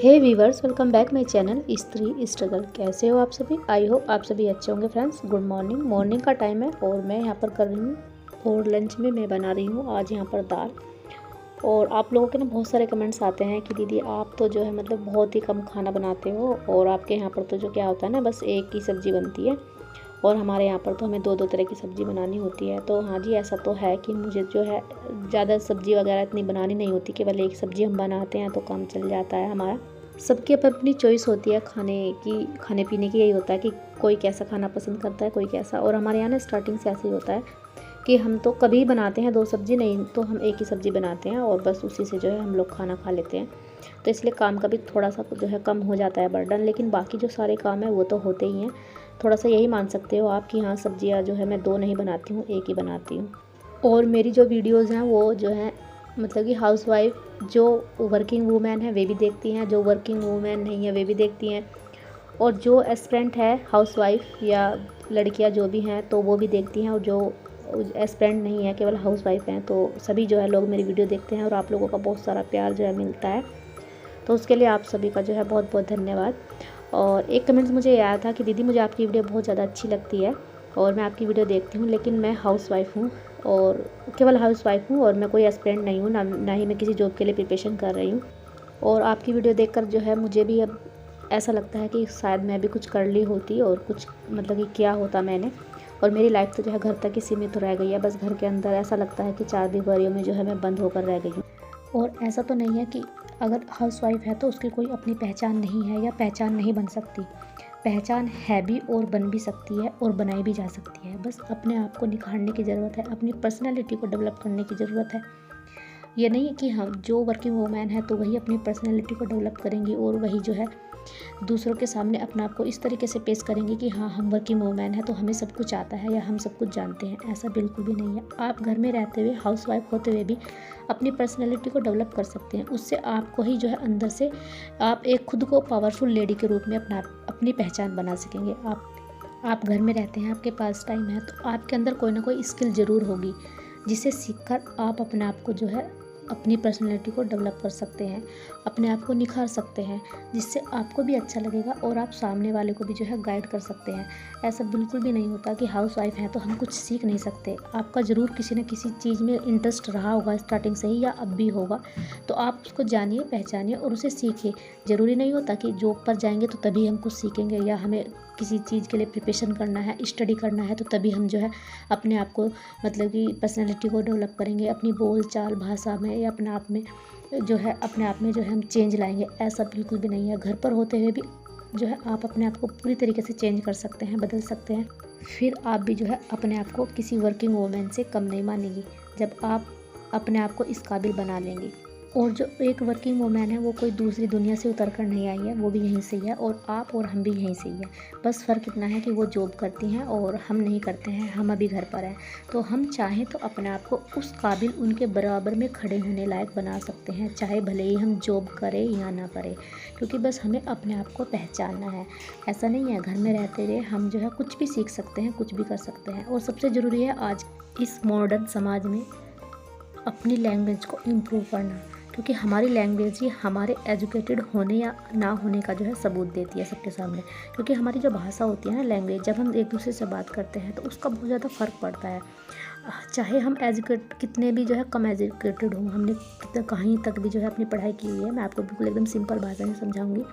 Hey viewers, welcome back my channel Stree struggle. कैसे हो आप सभी? आई होप आप सभी अच्छे होंगे। फ्रेंड्स, गुड मॉर्निंग का टाइम है और मैं यहाँ पर कर रही हूँ और लंच में मैं बना रही हूँ आज यहाँ पर दाल। और आप लोगों के ना बहुत सारे कमेंट्स आते हैं कि दीदी आप तो जो है मतलब बहुत ही कम खाना बनाते हो और आपके यहाँ पर तो जो क्या होता है ना, बस एक ही सब्ज़ी बनती है और हमारे यहाँ पर तो हमें दो दो तरह की सब्ज़ी बनानी होती है। तो हाँ जी, ऐसा तो है कि मुझे जो है ज़्यादा सब्ज़ी वगैरह इतनी बनानी नहीं होती, केवल एक सब्ज़ी हम बनाते हैं तो काम चल जाता है हमारा। सबकी अपनी चॉइस होती है खाने पीने की। यही होता है कि कोई कैसा खाना पसंद करता है, कोई कैसा। और हमारे यहाँ ना स्टार्टिंग से ऐसे ही होता है कि हम तो कभी बनाते हैं दो सब्ज़ी, नहीं तो हम एक ही सब्ज़ी बनाते हैं और बस उसी से जो है हम लोग खाना खा लेते हैं। तो इसलिए काम का भी थोड़ा सा जो है कम हो जाता है बर्डन, लेकिन बाकी जो सारे काम है वो तो होते ही हैं। थोड़ा सा यही मान सकते हो आप कि हाँ, सब्जियाँ जो है मैं दो नहीं बनाती हूँ, एक ही बनाती हूँ। और मेरी जो वीडियोज़ हैं वो जो है मतलब कि हाउसवाइफ जो वर्किंग वूमेन है वे भी देखती हैं, जो वर्किंग वूमेन नहीं है वे भी देखती हैं, और जो एस्पिरेंट है हाउसवाइफ या लड़कियां जो भी हैं तो वो भी देखती हैं, और जो एस्पिरेंट नहीं है केवल हाउसवाइफ हैं तो सभी जो है लोग मेरी वीडियो देखते हैं और आप लोगों का बहुत सारा प्यार जो है मिलता है। तो उसके लिए आप सभी का जो है बहुत बहुत धन्यवाद। और एक कमेंट्स मुझे ये आया था कि दीदी मुझे आपकी वीडियो बहुत ज़्यादा अच्छी लगती है और मैं आपकी वीडियो देखती हूँ, लेकिन मैं हाउसवाइफ हूँ और केवल हाउसवाइफ हूँ और मैं कोई एस्पिरेंट नहीं हूँ, ना ही मैं किसी जॉब के लिए प्रिपरेशन कर रही हूँ। और आपकी वीडियो देखकर जो है मुझे भी अब ऐसा लगता है कि शायद मैं भी कुछ कर ली होती और कुछ मतलब कि किया होता मैंने। और मेरी लाइफ तो जो है घर तक ही सीमित तो रह गई है, बस घर के अंदर ऐसा लगता है कि चार दीवारियों में जो है मैं बंद होकर रह गई हूँ। और ऐसा तो नहीं है कि अगर हाउसवाइफ है तो उसकी कोई अपनी पहचान नहीं है या पहचान नहीं बन सकती। पहचान है भी और बन भी सकती है और बनाई भी जा सकती है। बस अपने आप को निखारने की ज़रूरत है, अपनी पर्सनैलिटी को डेवलप करने की ज़रूरत है। ये नहीं है कि हम जो वर्किंग वूमेन है तो वही अपनी पर्सनैलिटी को डेवलप करेंगी और वही जो है दूसरों के सामने अपने आप को इस तरीके से पेश करेंगे कि हाँ, हम वर्किंग वूमेन है तो हमें सब कुछ आता है या हम सब कुछ जानते हैं। ऐसा बिल्कुल भी नहीं है। आप घर में रहते हुए हाउसवाइफ होते हुए भी अपनी पर्सनैलिटी को डेवलप कर सकते हैं। उससे आपको ही जो है अंदर से आप एक खुद को पावरफुल लेडी के रूप में अपनी पहचान बना सकेंगे। आप घर में रहते हैं, आपके पास टाइम है तो आपके अंदर कोई ना कोई स्किल ज़रूर होगी जिसे सीखकर आप अपने आप को जो है अपनी पर्सनैलिटी को डेवलप कर सकते हैं, अपने आप को निखार सकते हैं, जिससे आपको भी अच्छा लगेगा और आप सामने वाले को भी जो है गाइड कर सकते हैं। ऐसा बिल्कुल भी नहीं होता कि हाउसवाइफ है तो हम कुछ सीख नहीं सकते। आपका ज़रूर किसी न किसी चीज़ में इंटरेस्ट रहा होगा स्टार्टिंग से ही या अब भी होगा, तो आप उसको जानिए, पहचानिए और उसे सीखिए। ज़रूरी नहीं होता कि जॉब पर जाएंगे तो तभी हम कुछ सीखेंगे या हमें किसी चीज़ के लिए प्रिपरेशन करना है, स्टडी करना है तो तभी हम जो है अपने आप को मतलब कि पर्सनैलिटी को डेवलप करेंगे, अपनी बोल चाल भाषा में या अपने आप में जो है हम चेंज लाएंगे। ऐसा बिल्कुल भी नहीं है। घर पर होते हुए भी जो है आप अपने आप को पूरी तरीके से चेंज कर सकते हैं, बदल सकते हैं। फिर आप भी जो है अपने आप को किसी वर्किंग वूमेन से कम नहीं मानेंगी जब आप अपने आप को इस काबिल बना लेंगी। और जो एक वर्किंग वूमेन है वो कोई दूसरी दुनिया से उतर कर नहीं आई है, वो भी यहीं से ही है और आप और हम भी यहीं से ही है। बस फ़र्क इतना है कि वो जॉब करती हैं और हम नहीं करते हैं, हम अभी घर पर हैं। तो हम चाहें तो अपने आप को उस काबिल उनके बराबर में खड़े होने लायक बना सकते हैं, चाहे भले ही हम जॉब करें या ना करें, क्योंकि बस हमें अपने आप को पहचानना है। ऐसा नहीं है घर में रहते हुए हम जो है कुछ भी सीख सकते हैं, कुछ भी कर सकते हैं। और सबसे ज़रूरी है आज इस मॉडर्न समाज में अपनी लैंग्वेज को इम्प्रूव करना, क्योंकि हमारी लैंग्वेज ही हमारे एजुकेटेड होने या ना होने का जो है सबूत देती है सबके सामने। क्योंकि हमारी जो भाषा होती है ना, लैंग्वेज, जब हम एक दूसरे से बात करते हैं तो उसका बहुत ज़्यादा फ़र्क पड़ता है। चाहे हम कितने भी जो है कम एजुकेटेड हों, हमने कितना कहीं तक भी जो है अपनी पढ़ाई की हुई है, मैं आपको बिल्कुल एकदम सिंपल भाषा में समझाऊंगी।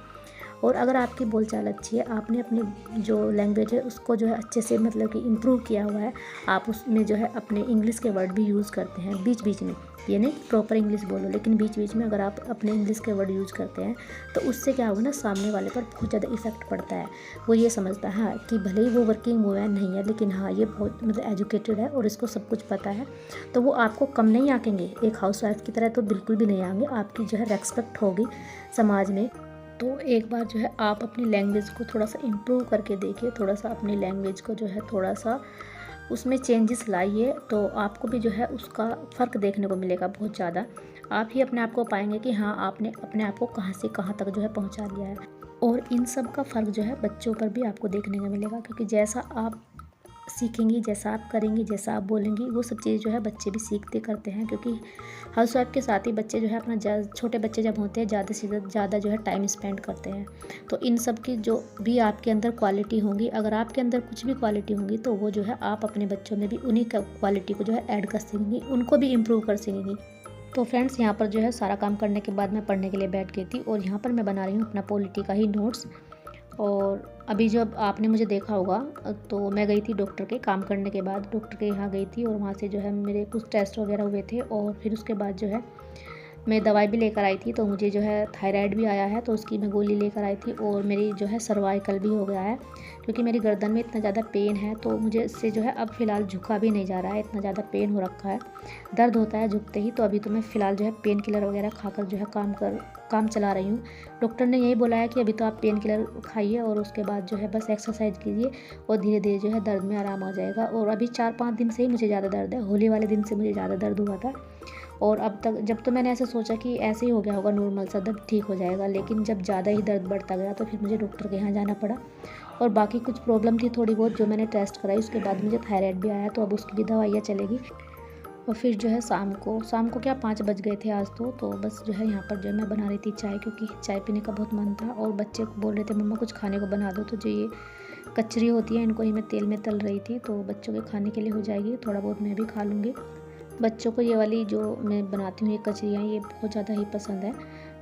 और अगर आपकी बोलचाल अच्छी है, आपने अपनी जो लैंग्वेज है उसको जो है अच्छे से मतलब कि इम्प्रूव किया हुआ है, आप उसमें जो है अपने इंग्लिश के वर्ड भी यूज़ करते हैं बीच बीच में। ये नहीं कि प्रॉपर इंग्लिश बोलो, लेकिन बीच बीच में अगर आप अपने इंग्लिश के वर्ड यूज़ करते हैं तो उससे क्या होगा ना, सामने वाले पर बहुत ज़्यादा इफेक्ट पड़ता है। वो ये समझता है हाँ कि भले ही वो वर्किंग वूमेन नहीं है, लेकिन हाँ ये बहुत मतलब एजुकेटेड है और इसको सब कुछ पता है, तो वो आपको कम नहीं आंकेंगे। एक हाउसवाइफ की तरह तो बिल्कुल भी नहीं आएंगे, आपकी जो है रेस्पेक्ट होगी समाज में। तो एक बार जो है आप अपनी लैंग्वेज को थोड़ा सा इम्प्रूव करके देखिए, थोड़ा सा अपनी लैंग्वेज को जो है थोड़ा सा उसमें चेंजेस लाइए, तो आपको भी जो है उसका फ़र्क देखने को मिलेगा बहुत ज़्यादा। आप ही अपने आप को पाएंगे कि हाँ, आपने अपने आप को कहाँ से कहाँ तक जो है पहुँचा दिया है। और इन सब का फ़र्क जो है बच्चों पर भी आपको देखने को मिलेगा, क्योंकि जैसा आप सीखेंगी, जैसा आप करेंगी, जैसा आप बोलेंगी, वो सब चीज़ जो है बच्चे भी सीखते करते हैं। क्योंकि हाउसवाइफ के साथ ही बच्चे जो है अपना छोटे बच्चे जब होते हैं ज़्यादा से ज़्यादा जो है टाइम स्पेंड करते हैं। तो इन सब की जो भी आपके अंदर क्वालिटी होंगी, अगर आपके अंदर कुछ भी क्वालिटी होंगी तो वो जो है आप अपने बच्चों में भी उन्हीं क्वालिटी को जो है ऐड कर सकेंगी, उनको भी इम्प्रूव कर सकेंगी। तो फ्रेंड्स, यहाँ पर जो है सारा काम करने के बाद मैं पढ़ने के लिए बैठ गई थी और यहाँ पर मैं बना रही हूँ अपना पॉलिटी का ही नोट्स। और अभी जब आपने मुझे देखा होगा तो मैं गई थी डॉक्टर के, काम करने के बाद डॉक्टर के यहाँ गई थी और वहाँ से जो है मेरे कुछ टेस्ट वगैरह हुए थे और फिर उसके बाद जो है मैं दवाई भी लेकर आई थी। तो मुझे जो है थायराइड भी आया है, तो उसकी मैं गोली लेकर आई थी और मेरी जो है सर्वाइकल भी हो गया है। क्योंकि मेरी गर्दन में इतना ज़्यादा पेन है तो मुझे इससे जो है अब फ़िलहाल झुका भी नहीं जा रहा है, इतना ज़्यादा पेन हो रखा है, दर्द होता है झुकते ही। तो अभी तो मैं फ़िलहाल जो है पेन किलर वगैरह खाकर जो है काम चला रही हूँ। डॉक्टर ने यही बोला है कि अभी तो आप पेन किलर खाइए और उसके बाद जो है बस एक्सरसाइज कीजिए और धीरे धीरे जो है दर्द में आराम आ जाएगा। और अभी 4-5 दिन से ही मुझे ज़्यादा दर्द है, होली वाले दिन से मुझे ज़्यादा दर्द हुआ था। और अब तक जब तो मैंने ऐसे सोचा कि ऐसे ही हो गया होगा, नॉर्मल सा दर्द ठीक हो जाएगा, लेकिन जब ज़्यादा ही दर्द बढ़ता गया तो फिर मुझे डॉक्टर के यहाँ जाना पड़ा। और बाकी कुछ प्रॉब्लम थी थोड़ी बहुत जो मैंने टेस्ट कराई, उसके बाद मुझे थायराइड भी आया, तो अब उसकी भी दवाइयाँ चलेगी। और फिर जो है शाम को क्या 5 बज गए थे आज तो बस जो है यहाँ पर जो है मैं बना रही थी चाय, क्योंकि चाय पीने का बहुत मन था। और बच्चे बोल रहे थे मम्मा कुछ खाने को बना दो, तो जो ये कचरी होती है इनको ही मैं तेल में तल रही थी, तो बच्चों के खाने के लिए हो जाएगी, थोड़ा बहुत मैं भी खा लूँगी। बच्चों को ये वाली जो मैं बनाती हूँ ये कचरियाँ, ये बहुत ज़्यादा ही पसंद है,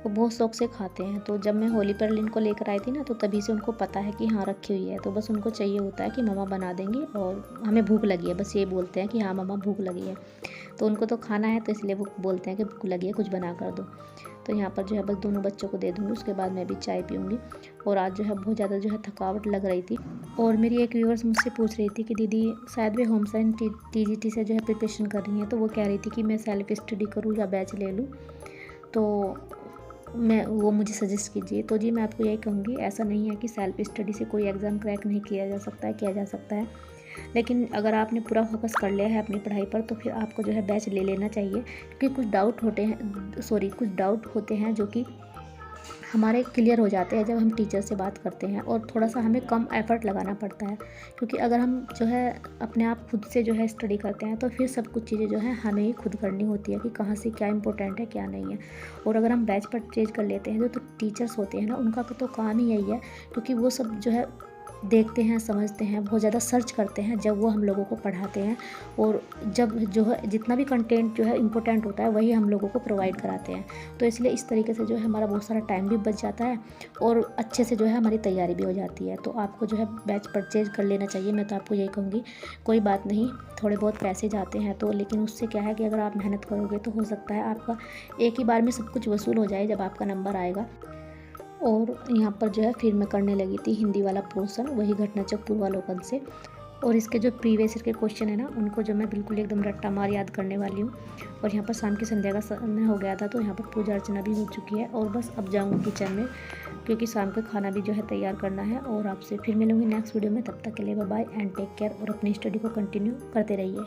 वो बहुत शौक से खाते हैं। तो जब मैं होली पर इनको लेकर आई थी ना, तो तभी से उनको पता है कि हाँ रखी हुई है, तो बस उनको चाहिए होता है कि मम्मा बना देंगी और हमें भूख लगी है, बस ये बोलते हैं कि हाँ मम्मा भूख लगी है। तो उनको तो खाना है, तो इसलिए वो बोलते हैं कि भूख लगी है, कुछ बना कर दो। तो यहाँ पर जो है बस दोनों बच्चों को दे दूँगी, उसके बाद मैं भी चाय पीऊँगी। और आज जो है बहुत ज़्यादा जो है थकावट लग रही थी। और मेरी एक व्यूअर्स मुझसे पूछ रही थी कि दीदी शायद वे होम साइंस TGT से जो है प्रिपरेशन कर रही हैं, तो वो कह रही थी कि मैं सेल्फ स्टडी करूँ या बैच ले लूँ, तो वो मुझे सजेस्ट कीजिए। तो जी मैं आपको यही कहूँगी, ऐसा नहीं है कि सेल्फ स्टडी से कोई एग्ज़ाम क्रैक नहीं किया जा सकता है, किया जा सकता है। लेकिन अगर आपने पूरा फोकस कर लिया है अपनी पढ़ाई पर, तो फिर आपको जो है बैच ले लेना चाहिए। क्योंकि कुछ डाउट होते हैं जो कि हमारे क्लियर हो जाते हैं जब हम टीचर से बात करते हैं, और थोड़ा सा हमें कम एफर्ट लगाना पड़ता है। क्योंकि अगर हम जो है अपने आप खुद से जो है स्टडी करते हैं, तो फिर सब कुछ चीज़ें जो है हमें ही खुद करनी होती है कि कहाँ से क्या इंपॉर्टेंट है क्या नहीं है। और अगर हम बैच परचेज कर लेते हैं, तो टीचर्स होते हैं ना, उनका तो काम ही यही है, क्योंकि वो सब जो है देखते हैं, समझते हैं, बहुत ज़्यादा सर्च करते हैं जब वो हम लोगों को पढ़ाते हैं। और जब जो है जितना भी कंटेंट जो है इम्पोर्टेंट होता है वही हम लोगों को प्रोवाइड कराते हैं। तो इसलिए इस तरीके से जो है हमारा बहुत सारा टाइम भी बच जाता है और अच्छे से जो है हमारी तैयारी भी हो जाती है। तो आपको जो है बैच परचेज कर लेना चाहिए, मैं तो आपको यही कहूँगी। कोई बात नहीं, थोड़े बहुत पैसे जाते हैं तो, लेकिन उससे क्या है कि अगर आप मेहनत करोगे तो हो सकता है आपका एक ही बार में सब कुछ वसूल हो जाए जब आपका नंबर आएगा। और यहाँ पर जो है फिर मैं करने लगी थी हिंदी वाला पोर्शन, वही घटनाचक पूर्वालोकन से। और इसके जो प्रीवियस ईयर के क्वेश्चन है ना, उनको जो मैं बिल्कुल एकदम रट्टा मार याद करने वाली हूँ। और यहाँ पर शाम की संध्या का समय हो गया था, तो यहाँ पर पूजा अर्चना भी हो चुकी है। और बस अब जाऊँगी किचन में, क्योंकि शाम का खाना भी जो है तैयार करना है। और आपसे फिर मिलूँगी नेक्स्ट वीडियो में, तब तक के लिए bye bye and take care. और अपनी स्टडी को कंटिन्यू करते रहिए।